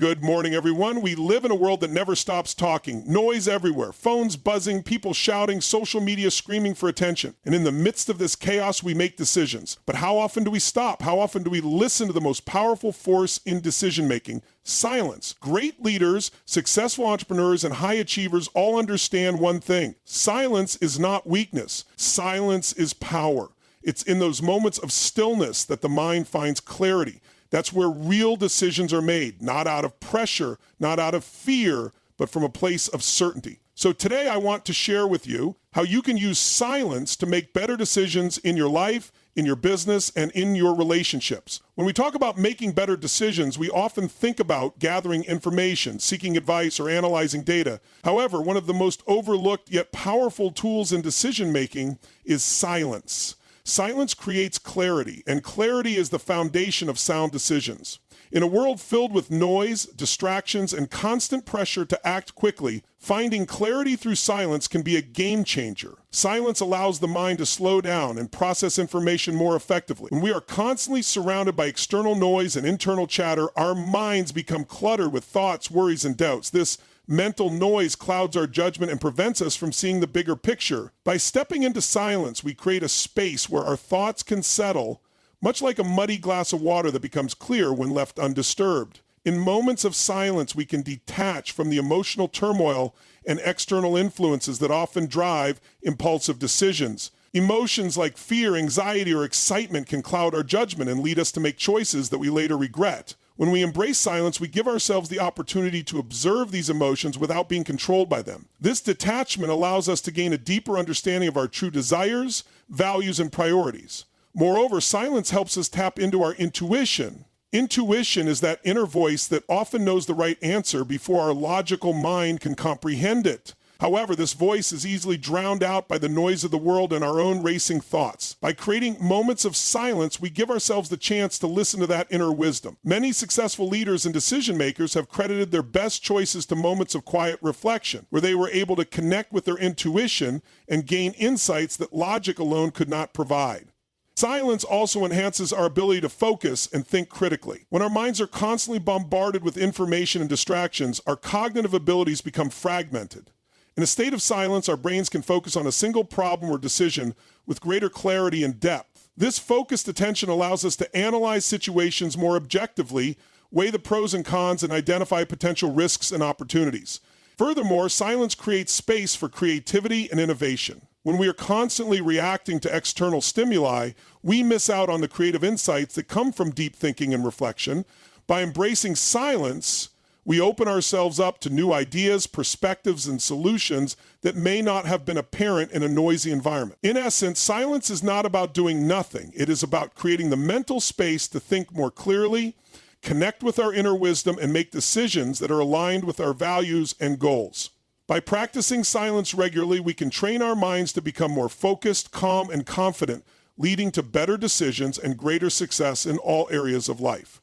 Good morning, everyone. We live in a world that never stops talking. Noise everywhere. Phones buzzing, people shouting, social media screaming for attention. And in the midst of this chaos, we make decisions. But how often do we stop? How often do we listen to the most powerful force in decision-making? Silence. Great leaders, successful entrepreneurs, and high achievers all understand one thing. Silence is not weakness. Silence is power. It's in those moments of stillness that the mind finds clarity. That's where real decisions are made, not out of pressure, not out of fear, but from a place of certainty. So today I want to share with you how you can use silence to make better decisions in your life, in your business, and in your relationships. When we talk about making better decisions, we often think about gathering information, seeking advice, or analyzing data. However, one of the most overlooked yet powerful tools in decision-making is silence. Silence creates clarity, and clarity is the foundation of sound decisions. In a world filled with noise, distractions, and constant pressure to act quickly, finding clarity through silence can be a game changer. Silence allows the mind to slow down and process information more effectively. When we are constantly surrounded by external noise and internal chatter, our minds become cluttered with thoughts, worries, and doubts. This mental noise clouds our judgment and prevents us from seeing the bigger picture. By stepping into silence, we create a space where our thoughts can settle, much like a muddy glass of water that becomes clear when left undisturbed. In moments of silence, we can detach from the emotional turmoil and external influences that often drive impulsive decisions. Emotions like fear, anxiety, or excitement can cloud our judgment and lead us to make choices that we later regret. When we embrace silence, we give ourselves the opportunity to observe these emotions without being controlled by them. This detachment allows us to gain a deeper understanding of our true desires, values, and priorities. Moreover, silence helps us tap into our intuition. Intuition is that inner voice that often knows the right answer before our logical mind can comprehend it. However, this voice is easily drowned out by the noise of the world and our own racing thoughts. By creating moments of silence, we give ourselves the chance to listen to that inner wisdom. Many successful leaders and decision makers have credited their best choices to moments of quiet reflection, where they were able to connect with their intuition and gain insights that logic alone could not provide. Silence also enhances our ability to focus and think critically. When our minds are constantly bombarded with information and distractions, our cognitive abilities become fragmented. In a state of silence, our brains can focus on a single problem or decision with greater clarity and depth. This focused attention allows us to analyze situations more objectively, weigh the pros and cons, and identify potential risks and opportunities. Furthermore, silence creates space for creativity and innovation. When we are constantly reacting to external stimuli, we miss out on the creative insights that come from deep thinking and reflection. By embracing silence, we open ourselves up to new ideas, perspectives, and solutions that may not have been apparent in a noisy environment. In essence, silence is not about doing nothing. It is about creating the mental space to think more clearly, connect with our inner wisdom, and make decisions that are aligned with our values and goals. By practicing silence regularly, we can train our minds to become more focused, calm, and confident, leading to better decisions and greater success in all areas of life.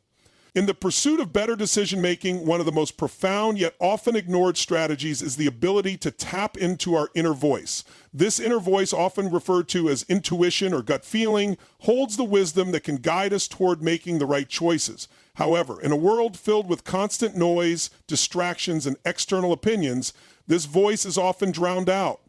In the pursuit of better decision-making, one of the most profound yet often ignored strategies is the ability to tap into our inner voice. This inner voice, often referred to as intuition or gut feeling, holds the wisdom that can guide us toward making the right choices. However, in a world filled with constant noise, distractions, and external opinions, this voice is often drowned out.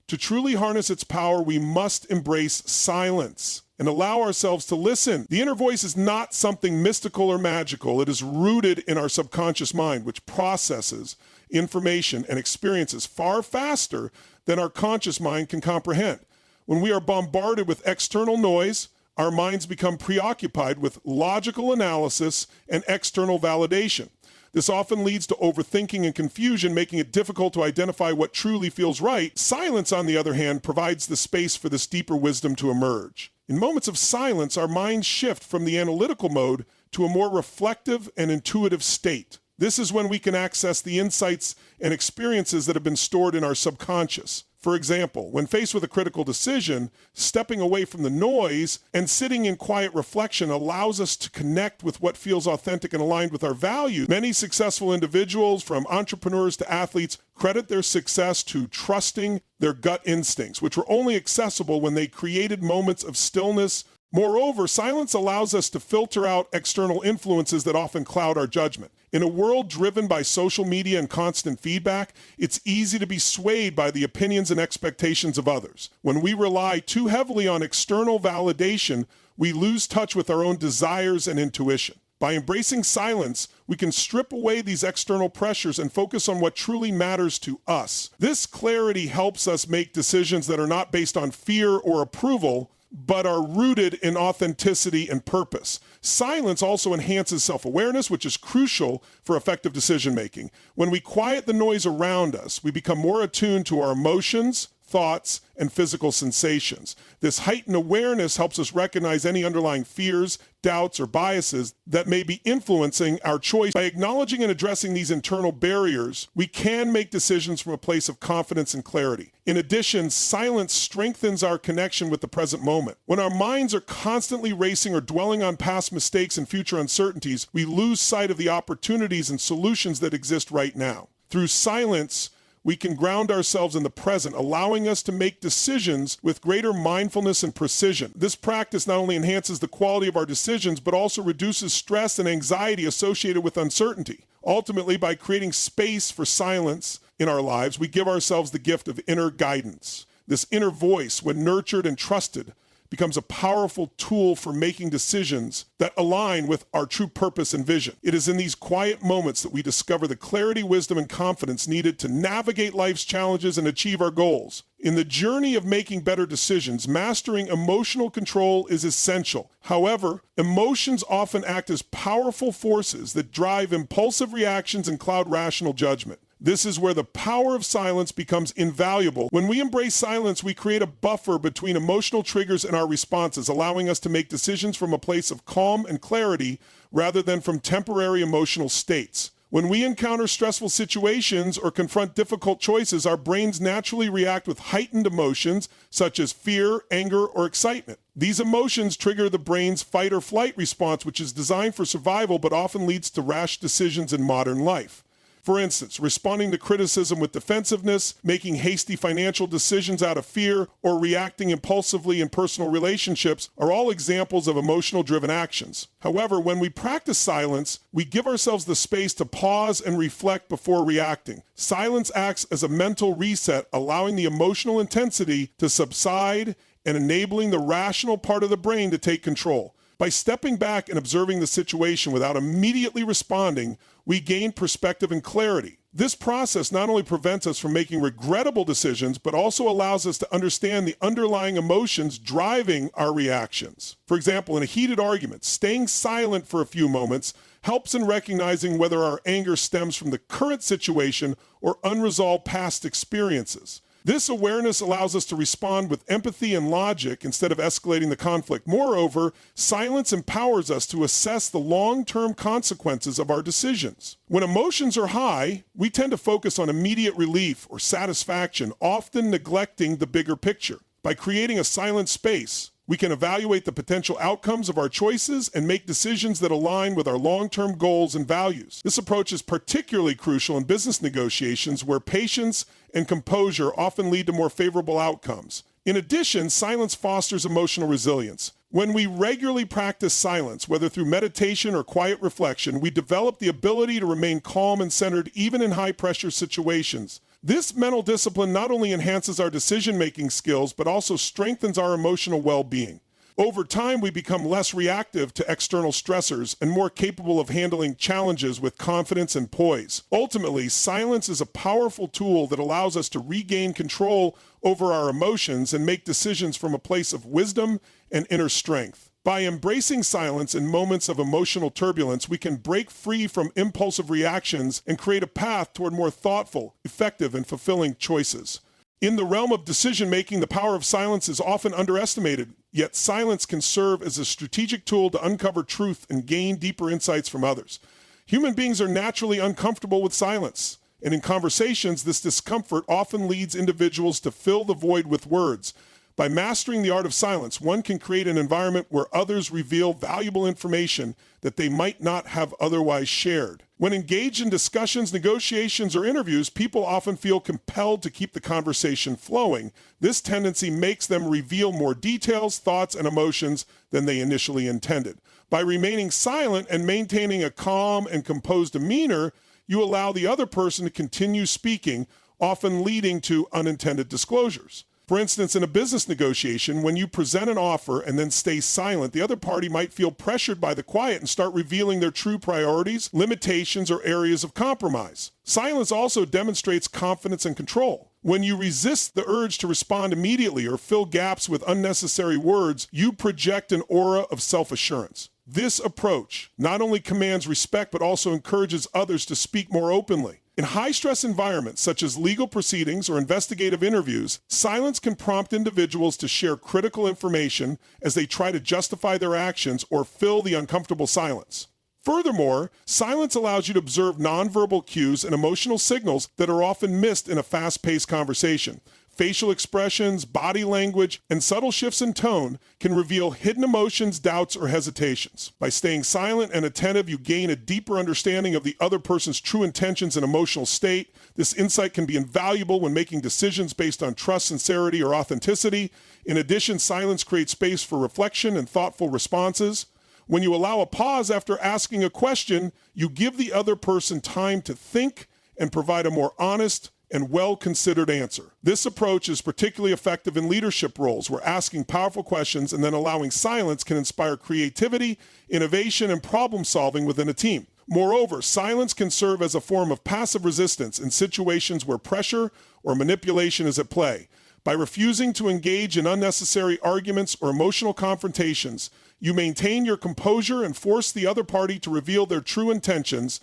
To truly harness its power, we must embrace silence and allow ourselves to listen. The inner voice is not something mystical or magical. It is rooted in our subconscious mind, which processes information and experiences far faster than our conscious mind can comprehend. When we are bombarded with external noise, our minds become preoccupied with logical analysis and external validation. This often leads to overthinking and confusion, making it difficult to identify what truly feels right. Silence, on the other hand, provides the space for this deeper wisdom to emerge. In moments of silence, our minds shift from the analytical mode to a more reflective and intuitive state. This is when we can access the insights and experiences that have been stored in our subconscious. For example, when faced with a critical decision, stepping away from the noise and sitting in quiet reflection allows us to connect with what feels authentic and aligned with our values. Many successful individuals, from entrepreneurs to athletes, credit their success to trusting their gut instincts, which were only accessible when they created moments of stillness. Moreover, silence allows us to filter out external influences that often cloud our judgment. In a world driven by social media and constant feedback, it's easy to be swayed by the opinions and expectations of others. When we rely too heavily on external validation, we lose touch with our own desires and intuition. By embracing silence, we can strip away these external pressures and focus on what truly matters to us. This clarity helps us make decisions that are not based on fear or approval, but are rooted in authenticity and purpose. Silence also enhances self-awareness, which is crucial for effective decision-making. When we quiet the noise around us, we become more attuned to our emotions, thoughts, and physical sensations. This heightened awareness helps us recognize any underlying fears, doubts, or biases that may be influencing our choice. By acknowledging and addressing these internal barriers, we can make decisions from a place of confidence and clarity. In addition, silence strengthens our connection with the present moment. When our minds are constantly racing or dwelling on past mistakes and future uncertainties, we lose sight of the opportunities and solutions that exist right now. Through silence, we can ground ourselves in the present, allowing us to make decisions with greater mindfulness and precision. This practice not only enhances the quality of our decisions, but also reduces stress and anxiety associated with uncertainty. Ultimately, by creating space for silence in our lives, we give ourselves the gift of inner guidance. This inner voice, when nurtured and trusted, becomes a powerful tool for making decisions that align with our true purpose and vision. It is in these quiet moments that we discover the clarity, wisdom, and confidence needed to navigate life's challenges and achieve our goals. In the journey of making better decisions, mastering emotional control is essential. However, emotions often act as powerful forces that drive impulsive reactions and cloud rational judgment. This is where the power of silence becomes invaluable. When we embrace silence, we create a buffer between emotional triggers and our responses, allowing us to make decisions from a place of calm and clarity rather than from temporary emotional states. When we encounter stressful situations or confront difficult choices, our brains naturally react with heightened emotions such as fear, anger, or excitement. These emotions trigger the brain's fight or flight response, which is designed for survival but often leads to rash decisions in modern life. For instance, responding to criticism with defensiveness, making hasty financial decisions out of fear, or reacting impulsively in personal relationships are all examples of emotional-driven actions. However, when we practice silence, we give ourselves the space to pause and reflect before reacting. Silence acts as a mental reset, allowing the emotional intensity to subside and enabling the rational part of the brain to take control. By stepping back and observing the situation without immediately responding, we gain perspective and clarity. This process not only prevents us from making regrettable decisions, but also allows us to understand the underlying emotions driving our reactions. For example, in a heated argument, staying silent for a few moments helps in recognizing whether our anger stems from the current situation or unresolved past experiences. This awareness allows us to respond with empathy and logic instead of escalating the conflict. Moreover, silence empowers us to assess the long-term consequences of our decisions. When emotions are high, we tend to focus on immediate relief or satisfaction, often neglecting the bigger picture. By creating a silent space, we can evaluate the potential outcomes of our choices and make decisions that align with our long-term goals and values. This approach is particularly crucial in business negotiations where patience and composure often lead to more favorable outcomes. In addition, silence fosters emotional resilience. When we regularly practice silence, whether through meditation or quiet reflection, we develop the ability to remain calm and centered even in high-pressure situations. This mental discipline not only enhances our decision-making skills, but also strengthens our emotional well-being. Over time, we become less reactive to external stressors and more capable of handling challenges with confidence and poise. Ultimately, silence is a powerful tool that allows us to regain control over our emotions and make decisions from a place of wisdom and inner strength. By embracing silence in moments of emotional turbulence, we can break free from impulsive reactions and create a path toward more thoughtful, effective, and fulfilling choices. In the realm of decision-making, the power of silence is often underestimated, yet silence can serve as a strategic tool to uncover truth and gain deeper insights from others. Human beings are naturally uncomfortable with silence, and in conversations, this discomfort often leads individuals to fill the void with words. By mastering the art of silence, one can create an environment where others reveal valuable information that they might not have otherwise shared. When engaged in discussions, negotiations, or interviews, people often feel compelled to keep the conversation flowing. This tendency makes them reveal more details, thoughts, and emotions than they initially intended. By remaining silent and maintaining a calm and composed demeanor, you allow the other person to continue speaking, often leading to unintended disclosures. For instance, in a business negotiation, when you present an offer and then stay silent, the other party might feel pressured by the quiet and start revealing their true priorities, limitations, or areas of compromise. Silence also demonstrates confidence and control. When you resist the urge to respond immediately or fill gaps with unnecessary words, you project an aura of self-assurance. This approach not only commands respect, but also encourages others to speak more openly. In high-stress environments, such as legal proceedings or investigative interviews, silence can prompt individuals to share critical information as they try to justify their actions or fill the uncomfortable silence. Furthermore, silence allows you to observe nonverbal cues and emotional signals that are often missed in a fast-paced conversation. Facial expressions, body language, and subtle shifts in tone can reveal hidden emotions, doubts, or hesitations. By staying silent and attentive, you gain a deeper understanding of the other person's true intentions and emotional state. This insight can be invaluable when making decisions based on trust, sincerity, or authenticity. In addition, silence creates space for reflection and thoughtful responses. When you allow a pause after asking a question, you give the other person time to think and provide a more honest and well-considered answer. This approach is particularly effective in leadership roles where asking powerful questions and then allowing silence can inspire creativity, innovation, and problem-solving within a team. Moreover, silence can serve as a form of passive resistance in situations where pressure or manipulation is at play. By refusing to engage in unnecessary arguments or emotional confrontations, you maintain your composure and force the other party to reveal their true intentions.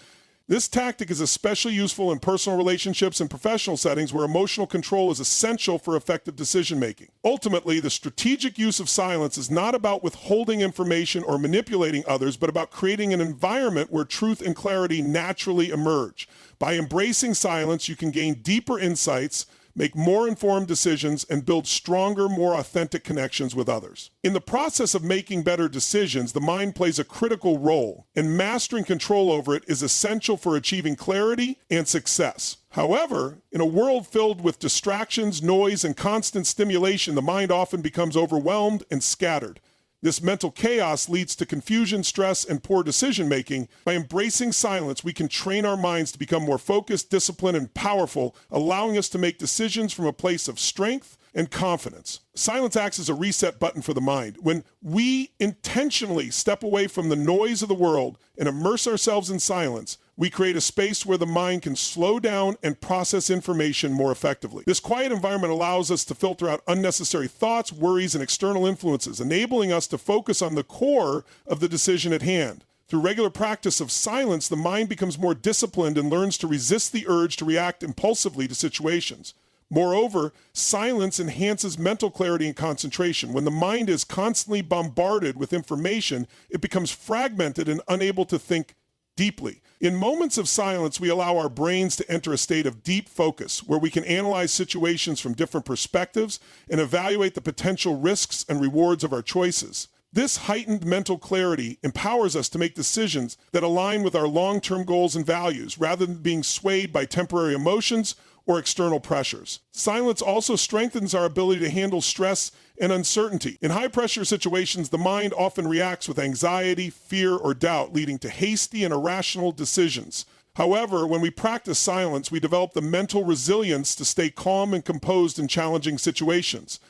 This tactic is especially useful in personal relationships and professional settings where emotional control is essential for effective decision-making. Ultimately, the strategic use of silence is not about withholding information or manipulating others, but about creating an environment where truth and clarity naturally emerge. By embracing silence, you can gain deeper insights, make more informed decisions, and build stronger, more authentic connections with others. In the process of making better decisions, the mind plays a critical role, and mastering control over it is essential for achieving clarity and success. However, in a world filled with distractions, noise, and constant stimulation, the mind often becomes overwhelmed and scattered. This mental chaos leads to confusion, stress, and poor decision-making. By embracing silence, we can train our minds to become more focused, disciplined, and powerful, allowing us to make decisions from a place of strength and confidence. Silence acts as a reset button for the mind. When we intentionally step away from the noise of the world and immerse ourselves in silence, we create a space where the mind can slow down and process information more effectively. This quiet environment allows us to filter out unnecessary thoughts, worries, and external influences, enabling us to focus on the core of the decision at hand. Through regular practice of silence, the mind becomes more disciplined and learns to resist the urge to react impulsively to situations. Moreover, silence enhances mental clarity and concentration. When the mind is constantly bombarded with information, it becomes fragmented and unable to think deeply. In moments of silence, we allow our brains to enter a state of deep focus, where we can analyze situations from different perspectives and evaluate the potential risks and rewards of our choices. This heightened mental clarity empowers us to make decisions that align with our long-term goals and values, rather than being swayed by temporary emotions or external pressures. Silence also strengthens our ability to handle stress and uncertainty. In high-pressure situations, the mind often reacts with anxiety, fear, or doubt, leading to hasty and irrational decisions. However, when we practice silence, we develop the mental resilience to stay calm and composed in challenging situations.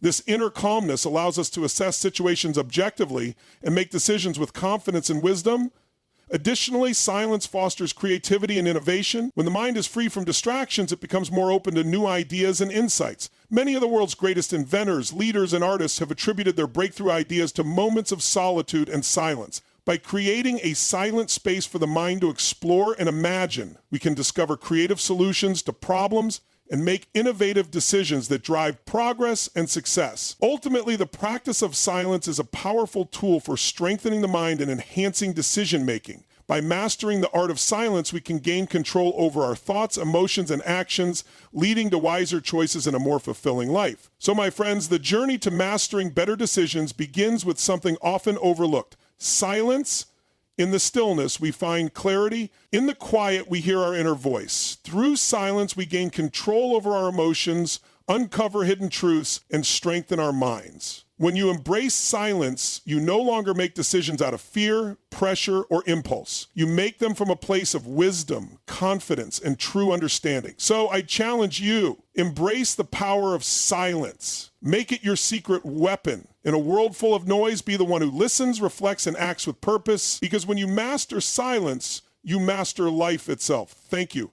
This inner calmness allows us to assess situations objectively and make decisions with confidence and wisdom. Additionally, silence fosters creativity and innovation. When the mind is free from distractions, it becomes more open to new ideas and insights. Many of the world's greatest inventors, leaders, and artists have attributed their breakthrough ideas to moments of solitude and silence. By creating a silent space for the mind to explore and imagine, we can discover creative solutions to problems and make innovative decisions that drive progress and success. Ultimately, the practice of silence is a powerful tool for strengthening the mind and enhancing decision-making. By mastering the art of silence, we can gain control over our thoughts, emotions, and actions, leading to wiser choices and a more fulfilling life. So, my friends, the journey to mastering better decisions begins with something often overlooked: silence. In the stillness, we find clarity. In the quiet, we hear our inner voice. Through silence, we gain control over our emotions, uncover hidden truths, and strengthen our minds. When you embrace silence, you no longer make decisions out of fear, pressure, or impulse. You make them from a place of wisdom, confidence, and true understanding. So I challenge you, embrace the power of silence. Make it your secret weapon. In a world full of noise, be the one who listens, reflects, and acts with purpose. Because when you master silence, you master life itself. Thank you.